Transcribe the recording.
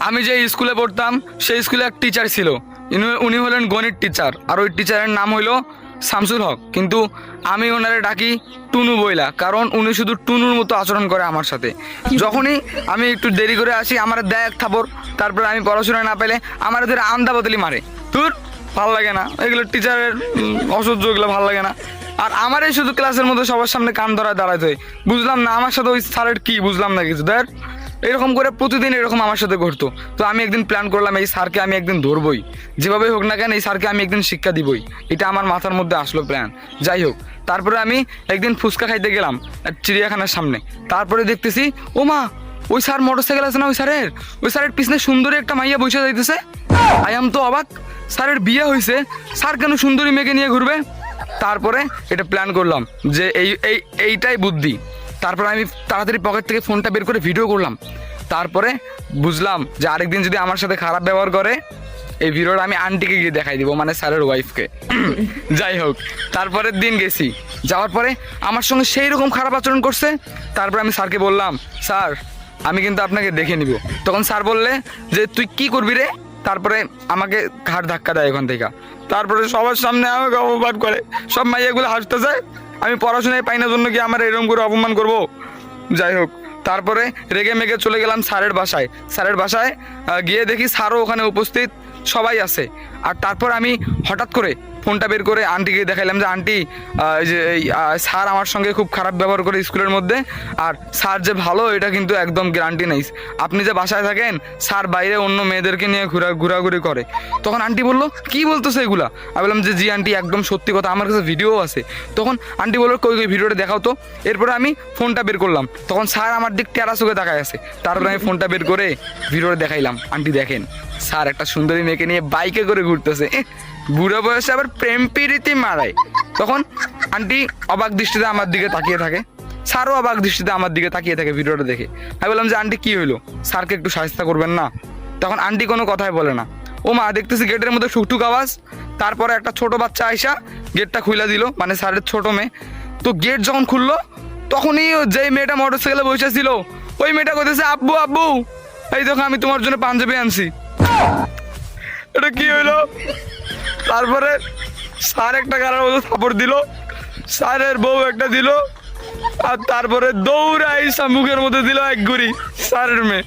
আমি যে স্কুলে পড়তাম সেই স্কুলে এক টিচার ছিল, উনি হলেন গণিত টিচার, আর ওই টিচারের নাম হইলো শামসুল হক। কিন্তু আমি ওনারে ডাকি টুনু বইলা, কারণ উনি শুধু টুনুর মতো আচরণ করে আমার সাথে। যখনই আমি একটু দেরি করে আসি আমার দেয় এক থাপড়, তারপরে আমি পড়াশোনা না পেলে আমার ধরে আন্দা বদলি মারে। তোর ভাল লাগে না এগুলো, টিচারের অসহ্য, এগুলো ভাল লাগে না। আর আমারই শুধু ক্লাসের মধ্যে সবার সামনে কান ধরায় দাঁড়াতে হয়, বুঝলাম না আমার সাথে ওই স্যারের কি, বুঝলাম না কিছু। দেখ এরকম করে প্রতিদিন এরকম আমার সাথে ঘটতো। তো আমি একদিন প্ল্যান করলাম এই স্যারকে আমি একদিন ধরবই, যেভাবে হোক না কেন এই স্যারকে আমি একদিন শিক্ষা দিবই। এটা আমার মাথার মধ্যে আসলো প্ল্যান। যাই হোক, তারপরে আমি একদিন ফুচকা খাইতে গেলাম চিড়িয়াখানার সামনে। তারপরে দেখতেছি ও মা, ওই স্যার মোটরসাইকেল আছে না ওই স্যারের পিছনে সুন্দরী একটা মাইয়া বসে যাইতেছে। আই এম তো অবাক, স্যারের বিয়ে হয়েছে, স্যার কেন সুন্দরী মেয়েকে নিয়ে ঘুরবে? তারপরে এটা প্ল্যান করলাম যে এইটাই বুদ্ধি। তারপরে আমি তাড়াতাড়ি পকেট থেকে ফোনটা বের করে ভিডিও করলাম। তারপরে বুঝলাম যে আরেকদিন যদি আমার সাথে খারাপ ব্যবহার করে এই ভিডিওটা আমি আন্টিকে গিয়ে দেখাই দিব, মানে স্যারের ওয়াইফকে। যাই হোক, তারপরের দিন গেছি, যাওয়ার পরে আমার সঙ্গে সেই রকম খারাপ আচরণ করছে। তারপরে আমি স্যারকে বললাম, স্যার আমি কিন্তু আপনাকে দেখে নিব। তখন স্যার বললে যে তুই কি করবি রে? তারপরে আমাকে ঘাড় ধাক্কা দেয় ওখান থেকে। তারপরে সবার সামনে আমাকে অপমান করে, সব মাইয়াগুলো হাসতে যায়। আমি পড়াশোনায় পাই না জন্য কি আমার এরকম করে অপমান করব? যাই হোক, তারপরে রেগে মেগে চলে গেলাম স্যারের বাসায় গিয়ে দেখি স্যারও ওখানে উপস্থিত, সবাই আছে। আর তারপর আমি হঠাৎ করে ফোনটা বের করে আন্টিকে দেখাইলাম যে আন্টি, এই যে স্যার আমার সঙ্গে খুব খারাপ ব্যবহার করে স্কুলের মধ্যে, আর স্যার যে ভালো এটা কিন্তু একদম গ্যারান্টি নেই। আপনি যে বাসায় থাকেন স্যার বাইরে অন্য মেয়েদেরকে নিয়ে ঘোরাঘুরি করে। তখন আন্টি বললো কি বলতেছে এগুলা? আমি বললাম যে জি আন্টি, একদম সত্যি কথা, আমার কাছে ভিডিও আছে। তখন আন্টি বললো কই ভিডিওটা দেখাও তো। এরপরে আমি ফোনটা বের করলাম, তখন স্যার আমার দিক টেরা চোখে তাকায় আছে। তারপরে আমি ফোনটা বের করে ভিডিওটা দেখাইলাম, আন্টি দেখেন স্যার একটা সুন্দরী মেয়েকে নিয়ে বাইকে করে ঘুরতেছে, বুড়ো বয়সে আবার প্রেম প্রীতি মারায়। তখন আন্টি অবাক দৃষ্টিতে আমার দিকে তাকিয়ে থাকে, স্যারও অবাক দৃষ্টিতে আমার দিকে তাকিয়ে থাকে ভিডিওটা দেখে। আমি বললাম যে আন্টি কি হইলো, স্যারকে একটু সাহায্য করবেন না? তখন আন্টি কোনো কথাই বলে না। ও মা, দেখতেছি গেটের মধ্যে ঠুকঠুক আওয়াজ। তারপরে একটা ছোট বাচ্চা আইসা গেটটা খুলে দিল, মানে স্যারের ছোট মেয়ে। তো গেট যখন খুললো তখনই যেই মেয়েটা মোটরসাইকেলে বসেছিল ওই মেয়েটা কইতেছে, আব্বু আব্বু এই দেখো আমি তোমার জন্য পাঞ্জাবি আনছি। এটা কি হইলো? তারপরে স্যার একটা গালার মতো থাপড় দিল, স্যারের বউ একটা দিল, আর তারপরে দৌড়ে আইসা মুখের মধ্যে দিল এক গুড়ি স্যারের মেয়ে।